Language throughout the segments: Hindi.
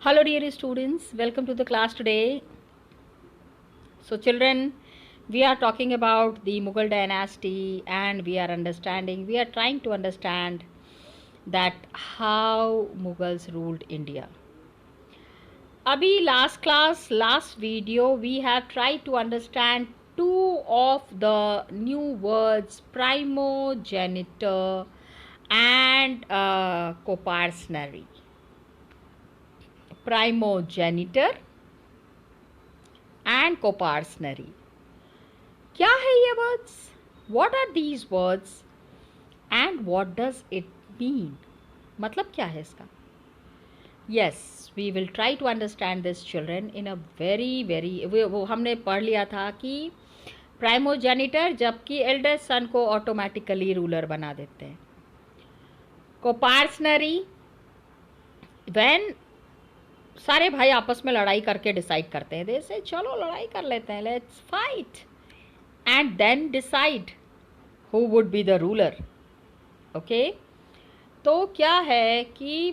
Hello dear students, welcome to the class today. So children, we are talking about the Mughal dynasty and we are trying to understand that how Mughals ruled India. Abhi last video we have tried to understand two of the new words, primogenitor and coparcenary. Primogenitor and coparcenary. क्या है ये words? What are these words and what does it mean? मतलब क्या है इसका? Yes, we will try to understand this children in a very वो हमने पढ़ लिया था कि प्राइमोजेनिटर जबकि एल्डेस्ट सन को ऑटोमेटिकली रूलर बना देते हैं. कोपार्सनरी व्हेन सारे भाई आपस में लड़ाई करके डिसाइड करते हैं, जैसे चलो लड़ाई कर लेते हैं, let's fight and then decide who would be the ruler. Okay, तो क्या है कि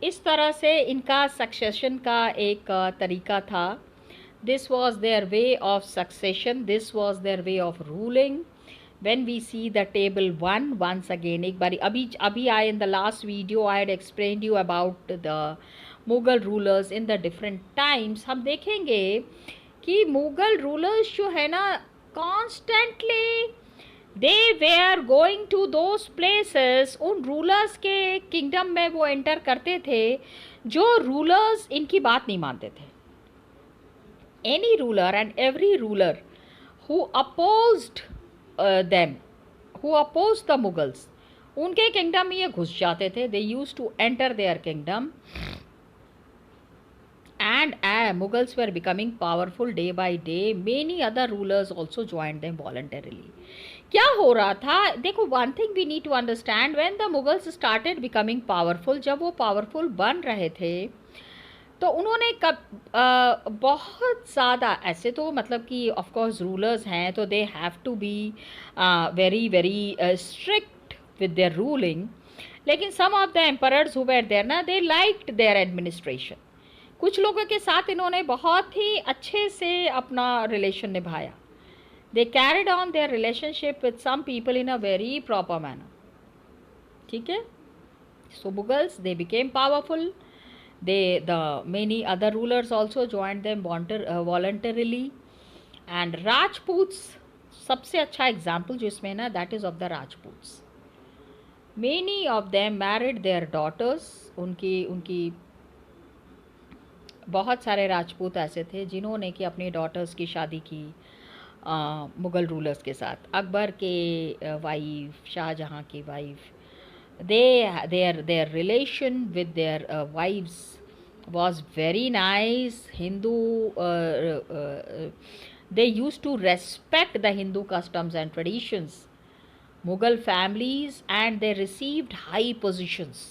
इस तरह से इनका सक्सेशन का एक तरीका था. This was their way of succession, this was their way of ruling. when we see the table 1 once again, एक बारी अभी I in the last video I had explained you about the Mughal rulers in the different times. हम देखेंगे कि मुग़ल रूलर्स जो है ना, constantly they were going to those places. उन रूलर्स के किंगडम में वो एंटर करते थे जो रूलर्स इनकी बात नहीं मानते थे. Any ruler and every ruler who opposed them, who opposed the Mughals, उनके किंगडम में ये घुस जाते थे. They used to enter their kingdom and Mughals were becoming powerful day by day. Many other rulers also joined them voluntarily. क्या हो रहा था? देखो, one thing we need to understand, when the Mughals started becoming powerful, जब वो powerful बन रहे थे तो उन्होंने बहुत ज़्यादा, ऐसे तो मतलब कि ऑफ कोर्स रूलर्स हैं तो they have to be very strict with their ruling. लेकिन some of the emperors who were there ना, दे लाइक्ड देयर एडमिनिस्ट्रेशन. कुछ लोगों के साथ इन्होंने बहुत ही अच्छे से अपना रिलेशन निभाया. They carried on their relationship with some people in a very proper manner. ठीक है. So Mughals they became powerful. The many other rulers also joined them voluntarily. And Rajputs सबसे अच्छा एग्जाम्पल जो इसमें ना, that is of the Rajputs. Many of them married their daughters. उनकी बहुत सारे राजपूत ऐसे थे जिन्होंने कि अपनी डॉटर्स की शादी की मुग़ल रूलर्स के साथ. अकबर के वाइफ, शाहजहाँ की wife, their relation with their wives was very nice. They used to respect the Hindu customs and traditions, Mughal families, and they received high positions.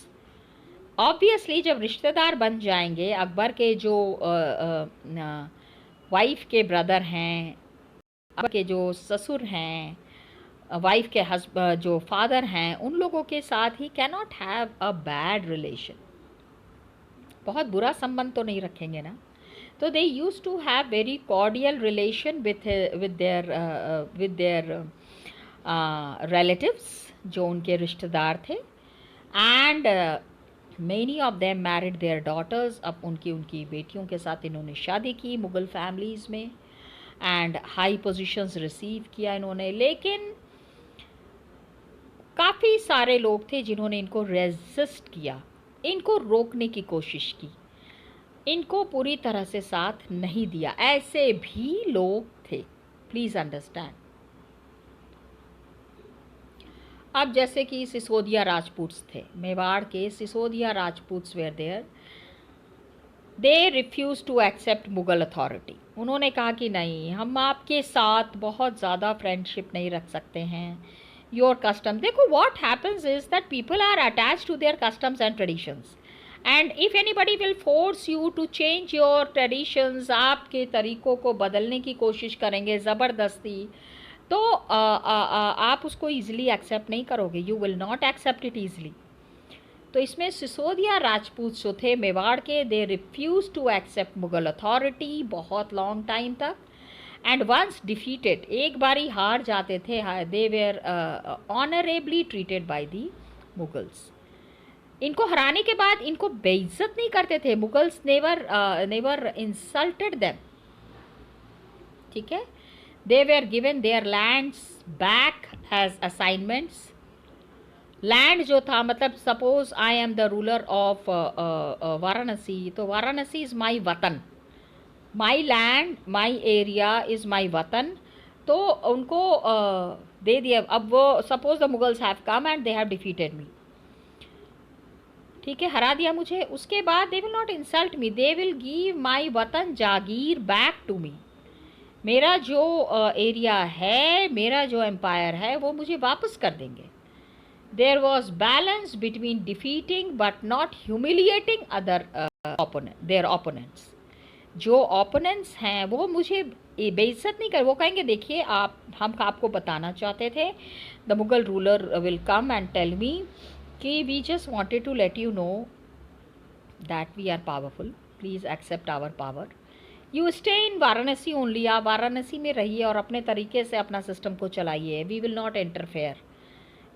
Obviously जब रिश्तेदार बन जाएंगे, अकबर के जो वाइफ के ब्रदर हैं, अकबर के जो ससुर हैं, वाइफ के जो फादर हैं, उन लोगों के साथ ही can not have a bad relation. बहुत बुरा संबंध तो नहीं रखेंगे ना. तो they use to have very cordial relation with their relatives, जो उनके रिश्तेदार थे. And Many of them married their daughters. अब उनकी बेटियों के साथ इन्होंने शादी की मुग़ल फैमिलीज़ में. एंड हाई पोजीशंस रिसीव किया इन्होंने. लेकिन काफ़ी सारे लोग थे जिन्होंने इनको रेजिस्ट किया, इनको रोकने की कोशिश की, इनको पूरी तरह से साथ नहीं दिया. ऐसे भी लोग थे, प्लीज़ अंडरस्टैंड. अब जैसे कि सिसोदिया राजपूत्स थे, मेवाड़ के Sisodia Rajputs were there. They refuse to accept Mughal authority. उन्होंने कहा कि नहीं, हम आपके साथ बहुत ज़्यादा फ्रेंडशिप नहीं रख सकते हैं. योर कस्टम, देखो what happens is that people are attached to their customs and traditions. And if anybody will force you to change your traditions, आपके तरीक़ों को बदलने की कोशिश करेंगे ज़बरदस्ती, तो आप उसको ईज़िली एक्सेप्ट नहीं करोगे. You will not accept it easily. तो इसमें सिसोदिया राजपूत जो थे मेवाड़ के, they refuse to accept Mughal authority बहुत लॉन्ग टाइम तक, एंड वंस डिफीटेड, एक बारी हार जाते थे, they were honourably treated by the Mughals. इनको हराने के बाद इनको बेइज्जत नहीं करते थे मुगल्स, नेवर इंसल्टेड देम, ठीक है। They were given their lands back as assignments. Land जो था, मतलब suppose I am the ruler of Varanasi, तो Varanasi is my watan, my land, my area is my watan. तो उनको दे दिया। अब वो suppose the Mughals have come and they have defeated me, ठीक है, हरा दिया मुझे। उसके बाद they will not insult me, they will give my watan jagir back to me. मेरा जो एरिया है, मेरा जो एम्पायर है, वो मुझे वापस कर देंगे। There was balance between defeating but not humiliating other their opponents. जो ओपोनेंट्स हैं वो मुझे बेइज्जत नहीं कर, वो कहेंगे देखिए हम आपको बताना चाहते थे, the Mughal ruler will come and tell me कि we just wanted to let you know that we are powerful, please accept our power, you stay in Varanasi only, आप वाराणसी में रहिए और अपने तरीके से अपना सिस्टम को चलाइए, वी विल नॉट इंटरफेयर,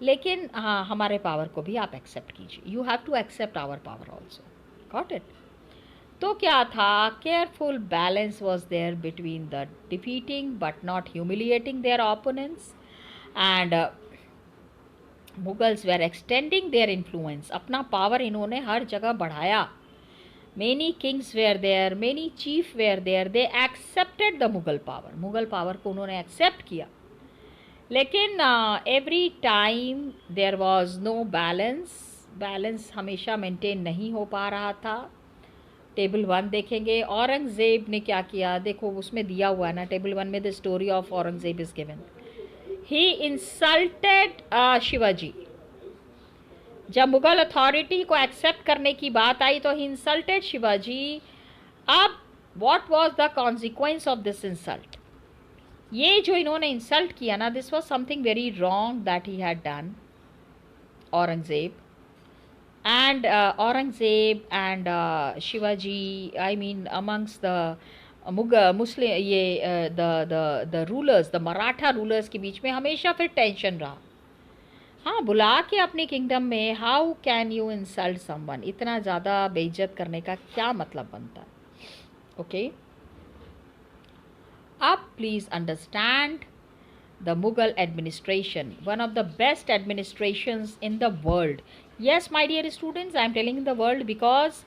लेकिन हाँ हमारे पावर को भी आप एक्सेप्ट कीजिए, you have to accept our power also, got it. तो क्या था, careful balance was there between the defeating but not humiliating their opponents, and Mughals were extending their influence, अपना पावर इन्होंने हर जगह बढ़ाया। Many kings were there, many chief were there, they accepted the Mughal power, Mughal power को उन्होंने एक्सेप्ट किया। लेकिन every time there was no balance, balance हमेशा मेंटेन नहीं हो पा रहा था। टेबल 1 देखेंगे, औरंगज़ेब ने क्या किया, देखो उसमें दिया हुआ है ना, टेबल 1 में the story of Aurangzeb is given. He insulted Shivaji, जब मुगल अथॉरिटी को एक्सेप्ट करने की बात आई तो ही इंसल्टेड शिवाजी। अब what was the consequence of this insult, ये जो इन्होंने इंसल्ट किया ना, this was something very wrong that he had done Aurangzeb, and Aurangzeb and Shivaji, I mean amongst the Muslim, ये the rulers, the Maratha rulers के बीच में हमेशा फिर टेंशन रहा। हाँ, बुला के अपने किंगडम में, how can you insult someone, इतना ज़्यादा बेइज्जत करने का क्या मतलब बनता है, ओके। अब please understand the Mughal administration, one of the best administrations in the world. Yes, my dear students, I am telling the world because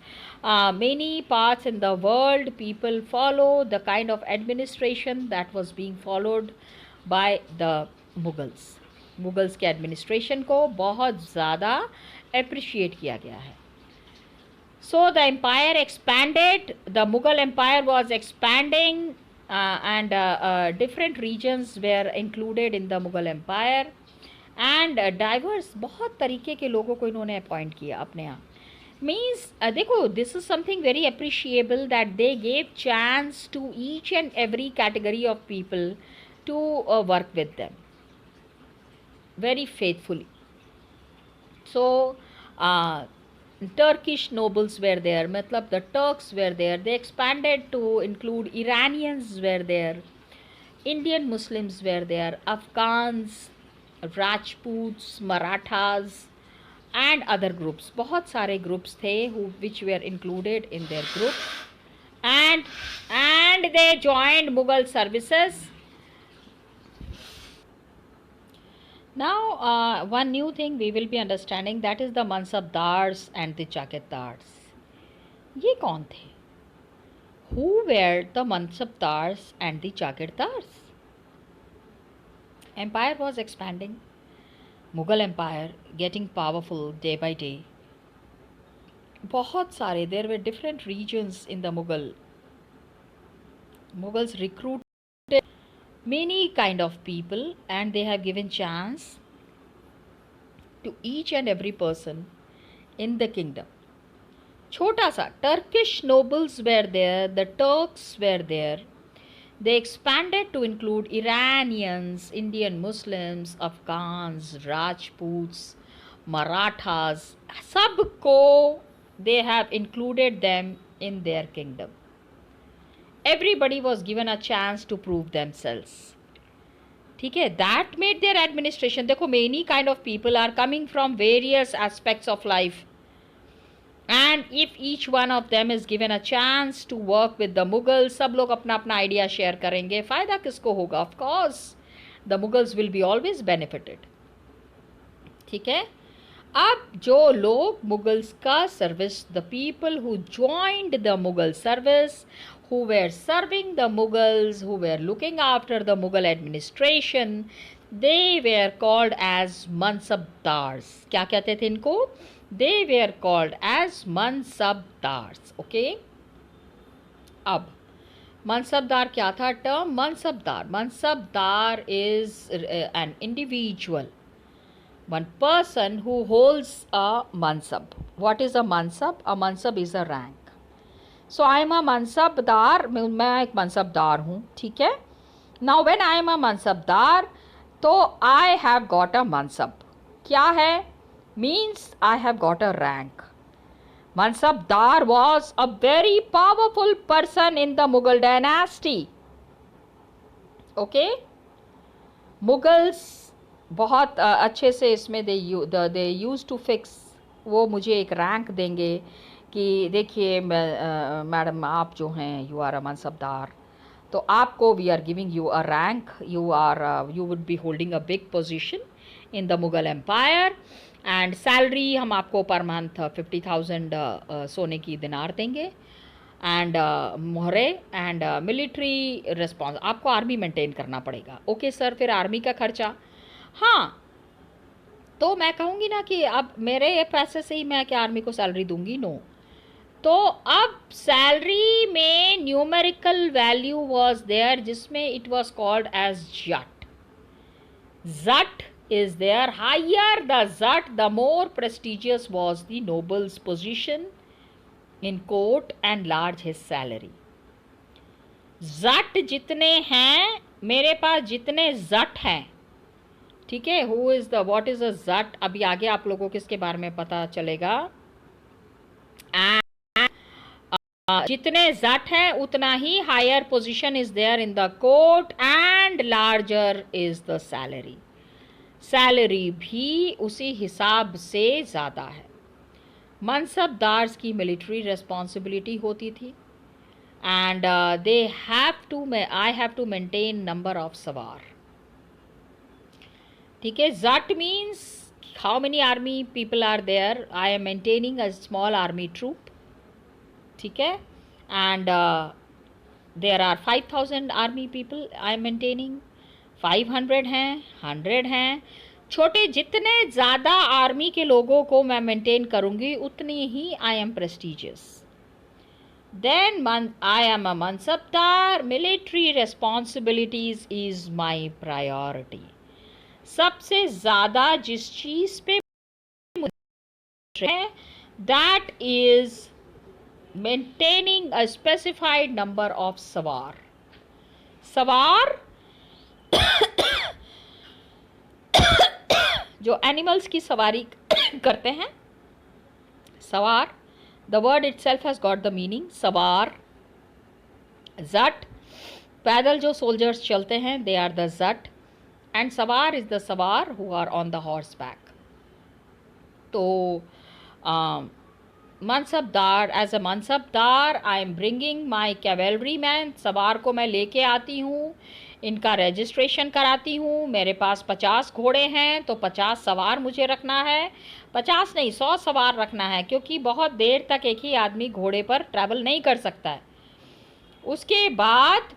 many parts in the world people follow the kind of administration that was being followed by the Mughals. Mughals के administration को बहुत ज़्यादा appreciate किया गया है। So the empire expanded, the Mughal empire was expanding, and different regions were included in the Mughal empire, and diverse, बहुत तरीके के लोगों को इन्होंने अपॉइंट किया अपने यहाँ। मीन्स देखो, this is something very appreciable that they gave chance to each and every category of people to work with them very faithfully. So Turkish nobles were there, matlab the Turks were there, they expanded to include Iranians were there, Indian Muslims were there, Afghans, Rajputs, Marathas and other groups, बहुत सारे groups थे which were included in their group, and they joined Mughal services. Now one new thing we will be understanding, that is the Mansabdars and the Jagirdars. ये कौन थे? Who were the Mansabdars and the Jagirdars? Empire was expanding, Mughal empire getting powerful day by day. बहुत सारे, there were different regions in the Mughals recruited many kind of people, and they have given chance to each and every person in the kingdom. छोटा सा, Turkish nobles were there, the Turks were there, they expanded to include Iranians, Indian Muslims, Afghans, Rajputs, Marathas, सबको they have included them in their kingdom. Everybody was given a chance to prove themselves. ठीक है, that made their administration. देखो, many kind of people are coming from various aspects of life, and if each one of them is given a chance to work with the Mughals, सब लोग अपना अपना आइडिया शेयर करेंगे, फायदा किसको होगा? Of course the Mughals will be always benefited. ठीक है, अब जो लोग मुगल्स का service, the people who joined the Mughal service, who were serving the Mughals, who were looking after the Mughal administration, they were called as mansabdars. क्या कहते थे इनको? They were called as mansabdars. Okay? अब mansabdar क्या था term? mansabdar is an individual, one person who holds a mansab. What is a mansab? A mansab is a rank. So I am a mansabdar. मैं एक mansabdar हूँ, ठीक है? Now when I am a mansabdar, तो I have got a mansab. क्या है? Means I have got a rank. Mansabdar was a very powerful person in the Mughal dynasty. Okay? Mughals बहुत अच्छे से इसमें दे यूज टू फिक्स, वो मुझे एक रैंक देंगे कि देखिए मैडम आप जो हैं यू आर अ मनसबदार, तो आपको we are giving you a rank, you would be holding a big position in the Mughal empire, and salary हम आपको पर मंथ 50,000 सोने की दिनार देंगे, एंड मोहरे, एंड मिलिट्री रिस्पॉन्स, आपको आर्मी मेंटेन करना पड़ेगा. ओके सर, फिर आर्मी का खर्चा? हाँ, तो मैं कहूँगी ना कि अब मेरे पैसे से ही मैं क्या आर्मी को सैलरी दूंगी? नो. तो अब सैलरी में न्यूमेरिकल वैल्यू वाज देयर, जिसमें it was called as zat. Zat is there. Higher the zat, the more prestigious was the nobles position in court and large his salary. जट जितने हैं, मेरे पास जितने जट हैं, ठीक है, who is the what is a zat, अभी आगे आप लोगों को इसके बारे में पता चलेगा. जितने जट हैं उतना ही higher position is there in the court and larger is the salary. Salary भी उसी हिसाब से ज़्यादा है. मनसबदार्स की मिलिट्री रिस्पॉन्सिबिलिटी होती थी, and they have to I have to maintain number of sawar. ठीक है, zat means how many army people are there, I am maintaining a small army troop. ठीक है, and there are 5,000 army people I am maintaining. 500 हैं, 100 हैं, छोटे जितने ज़्यादा आर्मी के लोगों को मैं मेंटेन करूँगी उतनी ही I am prestigious. Then I am a mansabdar. Military responsibilities is my priority. सबसे ज़्यादा जिस चीज़ पे that is maintaining a specified number of sawar. सवार जो एनिमल्स की सवारी करते हैं, sawar, the word itself has got the meaning sawar. जट, पैदल जो सोल्जर्स चलते हैं, they are the zat, and sawar is the sawar who are on the horseback. तो mansabdar, as a mansabdar I am bringing my cavalry man. सवार को मैं लेके आती हूँ, इनका रजिस्ट्रेशन कराती हूँ. मेरे पास 50 घोड़े हैं तो 50 सवार मुझे रखना है. 50 नहीं, 100 सवार रखना है, क्योंकि बहुत देर तक एक ही आदमी घोड़े पर ट्रैवल नहीं कर सकता है. उसके बाद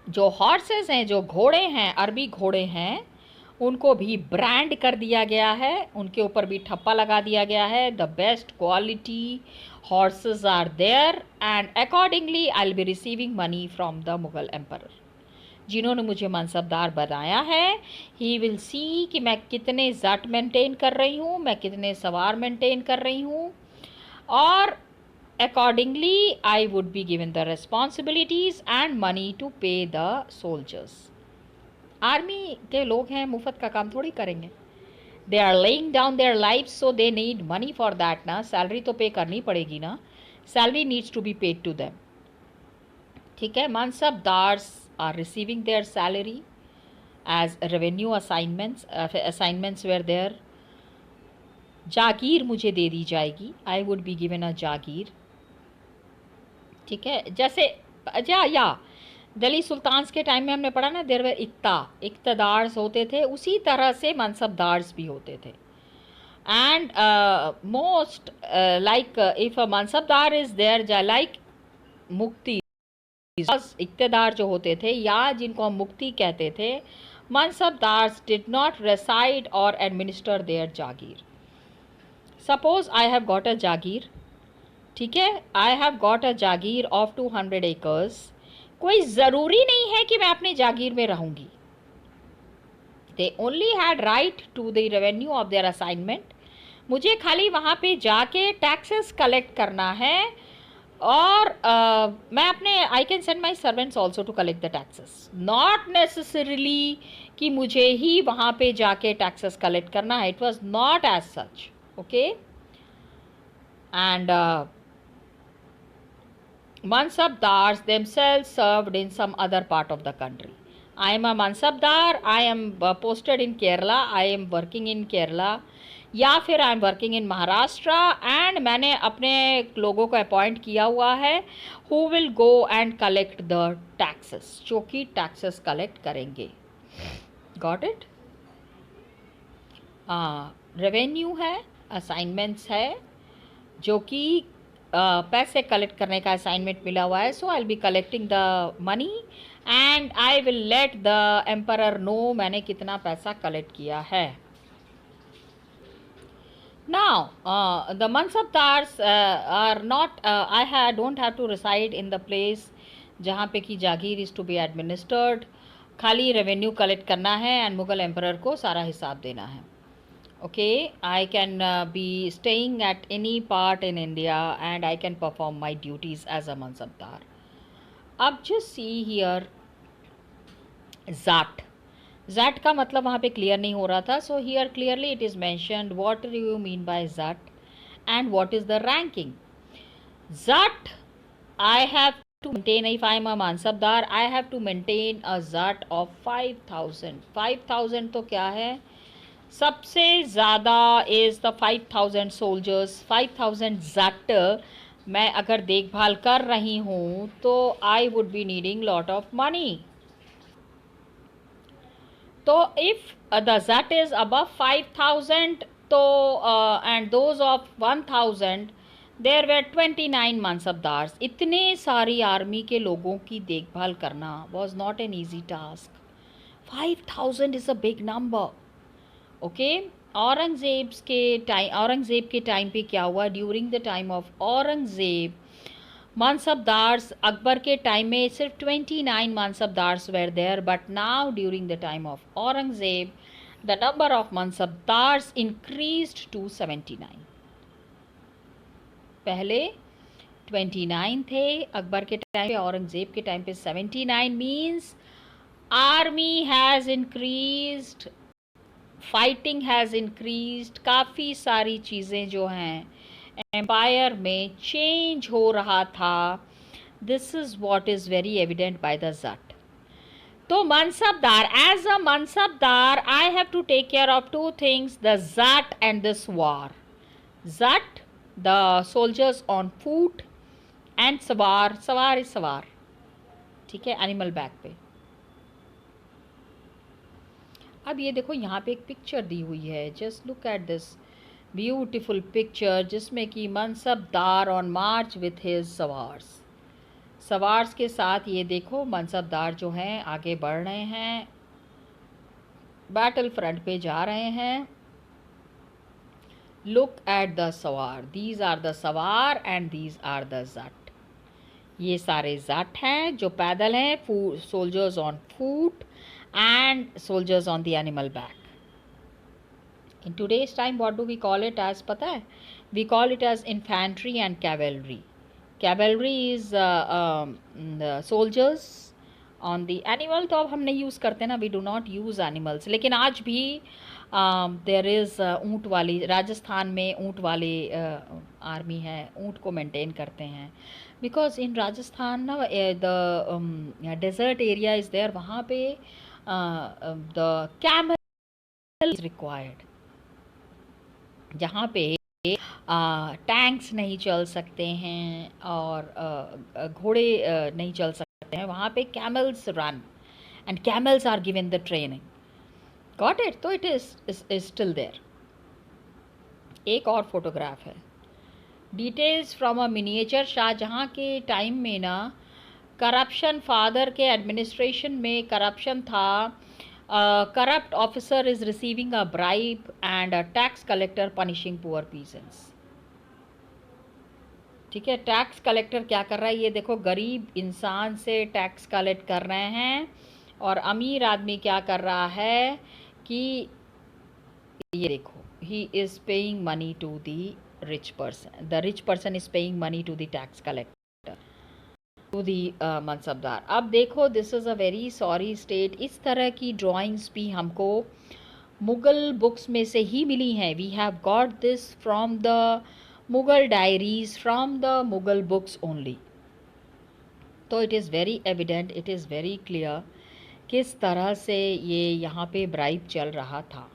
जो हॉर्सेस हैं, जो घोड़े हैं, अरबी घोड़े हैं, उनको भी ब्रांड कर दिया गया है, उनके ऊपर भी ठप्पा लगा दिया गया है. The best quality horses are there, and accordingly I will be receiving money from the Mughal emperor. जिन्होंने मुझे मनसबदार बनाया है, ही विल सी कि मैं कितने जट मेंटेन कर रही हूँ, मैं कितने सवार मेंटेन कर रही हूँ, और accordingly I would be given the responsibilities and money to pay the soldiers. Army के लोग हैं, मुफ्त का काम थोड़ी करेंगे. They are laying down their life, so they need money for that ना. सैलरी तो पे करनी पड़ेगी ना. Salary needs to be paid to them. ठीक है. Mansabdars are receiving their salary as revenue assignments. Assignments were there. जागीर मुझे दे दी जाएगी. I would be given a jagir. ठीक है. जैसे या दिल्ली सुल्तान्स के टाइम में हमने पढ़ा ना, देर वर इक्तदार्स होते थे, उसी तरह से मनसबदार्स भी होते थे. And most like if a mansabdar is there, like muqti, iqtadar जो होते थे या जिनको हम मुक्ति कहते थे, मनसबदार्स डिड नॉट रेसाइड और administer their jagir. Suppose I have got a jagir. ठीक है. I have got a jagir of 200 acres. कोई ज़रूरी नहीं है कि मैं अपने जागीर में रहूँगी. They only had right to the revenue of their assignment. मुझे खाली वहाँ पे जाके टैक्सेस कलेक्ट करना है. और मैं अपने I can send my servants also to collect the taxes. Not necessarily कि मुझे ही वहाँ पे जाके टैक्सेस कलेक्ट करना है. It was not as such. Okay. And Mansabdars themselves served in some other part of the country. I am a Mansabdar. I am posted in Kerala. I am working in Kerala. या फिर I am working in Maharashtra and मैंने अपने लोगों को अपॉइंट किया हुआ है who will go and collect the taxes, जो कि टैक्सेस कलेक्ट करेंगे. Got it. रेवेन्यू है, असाइनमेंट्स है, जो कि पैसे कलेक्ट करने का असाइनमेंट मिला हुआ है. So I will be collecting the money and I will let the emperor know मैंने कितना पैसा कलेक्ट किया है. Now the mansabdars are not, I don't have to reside in the place जहाँ पे कि jagir is to be administered. खाली रेवेन्यू कलेक्ट करना है एंड मुगल एम्परर को सारा हिसाब देना है. Okay, I can be staying at any part in India and I can perform my duties as a mansabdar. अब just see here zat. zat का मतलब वहाँ पे क्लियर नहीं हो रहा था. So here clearly it is mentioned what do you mean by zat and what is the ranking. Zat, I have to maintain, if I am a mansabdar, I have to maintain a zat of 5,000. 5,000 तो क्या है, सबसे ज़्यादा इज़ द 5,000 सोल्जर्स. 5,000 जट मैं अगर देखभाल कर रही हूँ तो I would be needing lot of money. तो if the zat is above 5,000 तो and those of 1,000 there were 29 mansabdars. इतने सारी आर्मी के लोगों की देखभाल करना was not an easy task. 5,000 is a big number. Okay. Aurangzeb के टाइम पे क्या हुआ, during the time of Aurangzeb mansabdars, Akbar के टाइम में सिर्फ 29 mansabdars were there, but now during the time of Aurangzeb the number of mansabdars increased to 79. पहले 29 थे अकबर के टाइम पे, औरंगज़ेब के टाइम पे 79. Means army has increased, fighting has increased. काफ़ी सारी चीज़ें जो हैं एम्पायर में चेंज हो रहा था. This is what is very evident by the zat. तो mansabdar, as a mansabdar I have to take care of two things, the zat and the sawar. Zat the soldiers on foot and sawar, sawar is सवार. ठीक है, एनिमल बैक पे. अब ये देखो यहाँ पे एक पिक्चर दी हुई है. Just look at this beautiful picture जिसमें कि mansabdar on March with his सवार्स. सवार्स के साथ ये देखो मनसबदार जो हैं आगे बढ़ रहे हैं, बैटल फ्रंट पे जा रहे हैं. लुक एट द सवार. दीज आर द सवार एंड दीज आर द जट. ये सारे जट हैं जो पैदल हैं, soldiers on foot and soldiers on the animal back. In today's time what do we call it as, पता है? We call it as infantry and cavalry. Cavalry is the soldiers on the animal. तो अब हम नहीं यूज़ करते ना, we do not use animals. लेकिन आज भी देयर इज़ ऊँट वाली, राजस्थान में ऊँट वाले आर्मी है, ऊँट को मेंटेन करते हैं। बिकॉज इन राजस्थान ना डेजर्ट एरिया इज़ देयर, वहाँ पे द कैमल इज रिक्वायर्ड, जहाँ पे टैंक्स नहीं चल सकते हैं और घोड़े नहीं चल सकते हैं, वहाँ पे camels run and camels are given the training. Got it? तो इट इज स्टिल देयर। एक और फोटोग्राफ है, details from a miniature. Shahjahan के टाइम में ना करप्शन, फादर के एडमिनिस्ट्रेशन में करप्शन था। Corrupt officer is receiving a bribe and a tax collector punishing poor peasants. ठीक है, टैक्स कलेक्टर क्या कर रहा है, ये देखो, गरीब इंसान से टैक्स कलेक्ट कर रहे हैं, और अमीर आदमी क्या कर रहा है कि ये देखो, he is paying money to the rich person, the rich person is paying money to the tax collector, to the mansabdar. अब देखो, this is a very sorry state. इस तरह की ड्राइंग्स भी हमको मुग़ल बुक्स में से ही मिली हैं। We have got this from the Mughal diaries, from the Mughal books only. तो it is very evident, it is very clear किस तरह से ये यहाँ पे ब्राइब चल रहा था।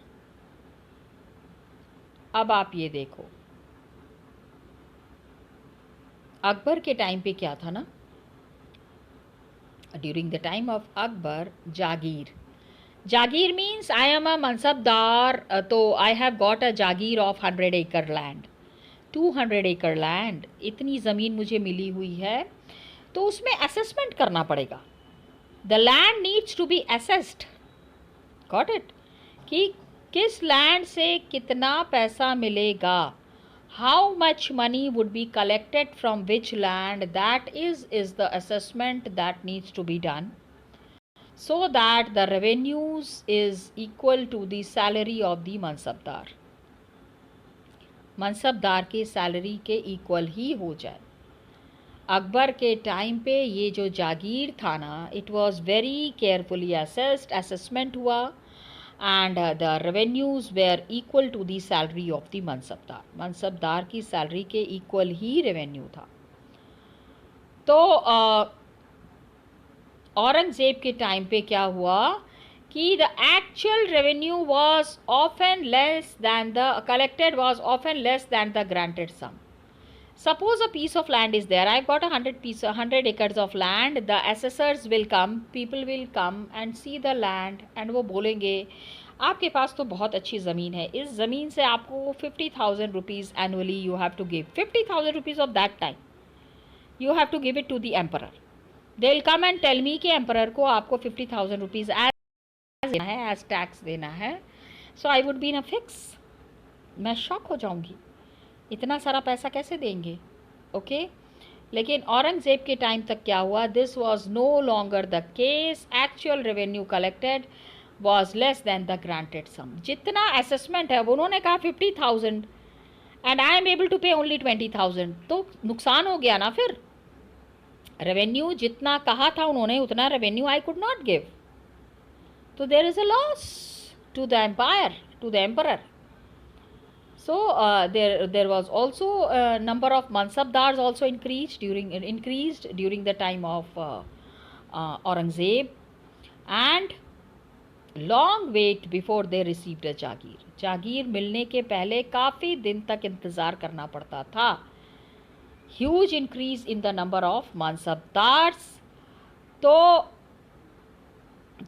अब आप ये देखो, अकबर के टाइम पे क्या था ना, during the time of Akbar, jagir, jagir means I am a mansabdar, तो I have got a jagir of 100 एकड़ लैंड, 200 एकड़ लैंड, इतनी ज़मीन मुझे मिली हुई है, तो उसमें असेसमेंट करना पड़ेगा। The land needs to be assessed. Got it? कि किस लैंड से कितना पैसा मिलेगा, how much money would be collected from which land, that is the assessment that needs to be done, so that the revenues is equal to the salary of the mansabdar, mansabdar के सैलरी के इक्वल ही हो जाए। अकबर के टाइम पे ये जो जागीर था ना, it was very carefully assessed, assessment हुआ, and the revenues were equal to the salary of the mansabdar, मनसबदार की सैलरी के इक्वल ही रेवेन्यू था। तो औरंगज़ेब के टाइम पे क्या हुआ कि the actual revenue was often less than the collected, was often less than the granted sum. Suppose a piece of land is there, I've got 100 acres of land, the assessors will come, people will come and see the land, and वो बोलेंगे आपके पास तो बहुत अच्छी ज़मीन है, इस ज़मीन से आपको 50,000 rupees annually you have to give, 50,000 rupees of that time you have to give it to the emperor. They will come and tell me कि एम्परर को आपको 50,000 रुपीज़ एज देना है, एज टैक्स देना है। So I would be in a fix, मैं शॉक हो जाऊंगी, इतना सारा पैसा कैसे देंगे। ओके लेकिन औरंगज़ेब के टाइम तक क्या हुआ, this was no longer the case, actual revenue collected was less than the granted sum. जितना असेसमेंट है वो उन्होंने कहा 50,000 and I am able to pay only 20,000, तो नुकसान हो गया ना। फिर रेवेन्यू जितना कहा था उन्होंने, उतना revenue I could not give, तो there is a loss to the empire, to the emperor. So there was also number of mansabdars also increased during the time of Aurangzeb, and long wait before they received a जागीर। जागीर मिलने के पहले काफ़ी दिन तक इंतज़ार करना पड़ता था। Huge increase in the number of mansabdars। तो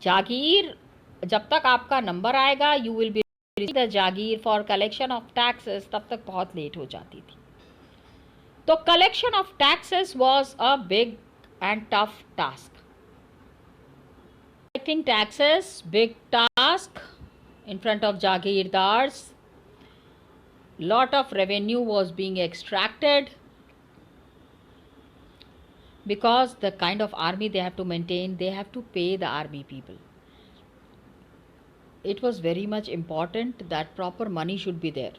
जागीर जब तक आपका नंबर आएगा, you will be the Jagir for collection of taxes, तब तक बहुत लेट हो जाती थी। तो collection of taxes was a big and tough task. Collecting taxes, big task in front of jagirdars. Lot of revenue was being extracted because the kind of army they have to maintain, they have to pay the army people. It was very much important that proper money should be there.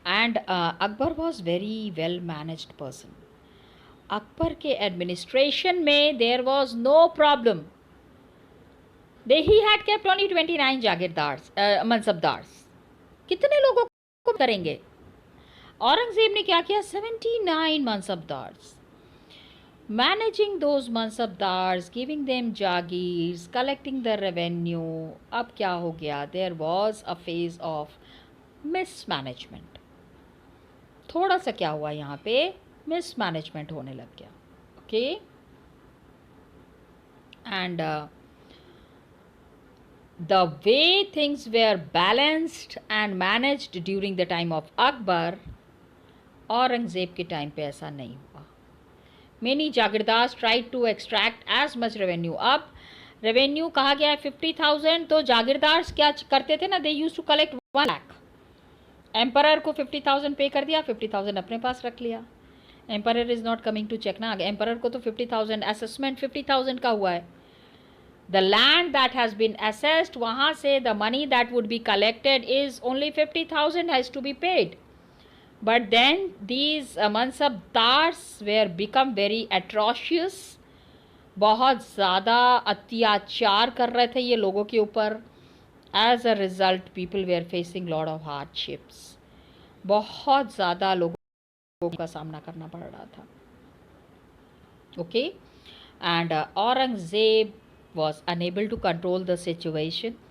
And Akbar was very well managed person. Akbar के administration में there was no problem. he had kept only 29 जागीरदार्स mansabdars. कितने लोगों को करेंगे? औरंगजेब ने क्या किया? 79 mansabdars. Managing those mansabdars, giving them jagirs, collecting the revenue. अब क्या हो गया? There was a phase of mismanagement. थोड़ा सा क्या हुआ यहाँ पे? Mismanagement होने लग गया. Okay? And the way things were balanced and managed during the time of Akbar, Aurangzeb के टाइम पे ऐसा नहीं हुआ. Many जागीरदार्स tried to extract as much revenue. अब रेवेन्यू कहा गया है 50,000, तो जागीरदार्स क्या करते थे ना, they use to collect 1 lakh. Emperor को 50,000 पे कर दिया, 50,000 अपने पास रख लिया. Emperor is not coming to check ना. एम्परर को तो 50,000 असेसमेंट 50,000 का हुआ है. The land that has been assessed, वहाँ से the money that would be collected is only 50,000 has to be paid. But then these mansabdars were become very atrocious. बहुत ज़्यादा अत्याचार कर रहे थे ये लोगों के ऊपर. As a result, people were facing lot of hardships. बहुत ज़्यादा लोगों का सामना करना पड़ रहा था. Okay, and Aurangzeb was unable to control the situation,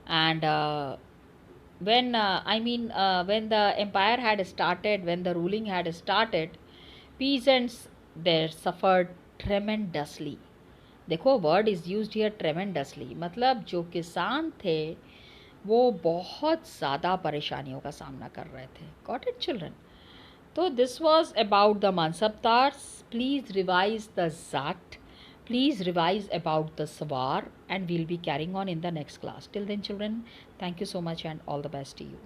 and when when the empire had started, when the ruling had started, peasants there suffered tremendously. देखो, word is used here tremendously, मतलब जो किसान थे वो बहुत ज़्यादा परेशानियों का सामना कर रहे थे. Got it children? तो this was about the mansabdars. Please revise the zat, please revise about the sawar, and we'll be carrying on in the next class. Till then children, thank you so much and all the best to you.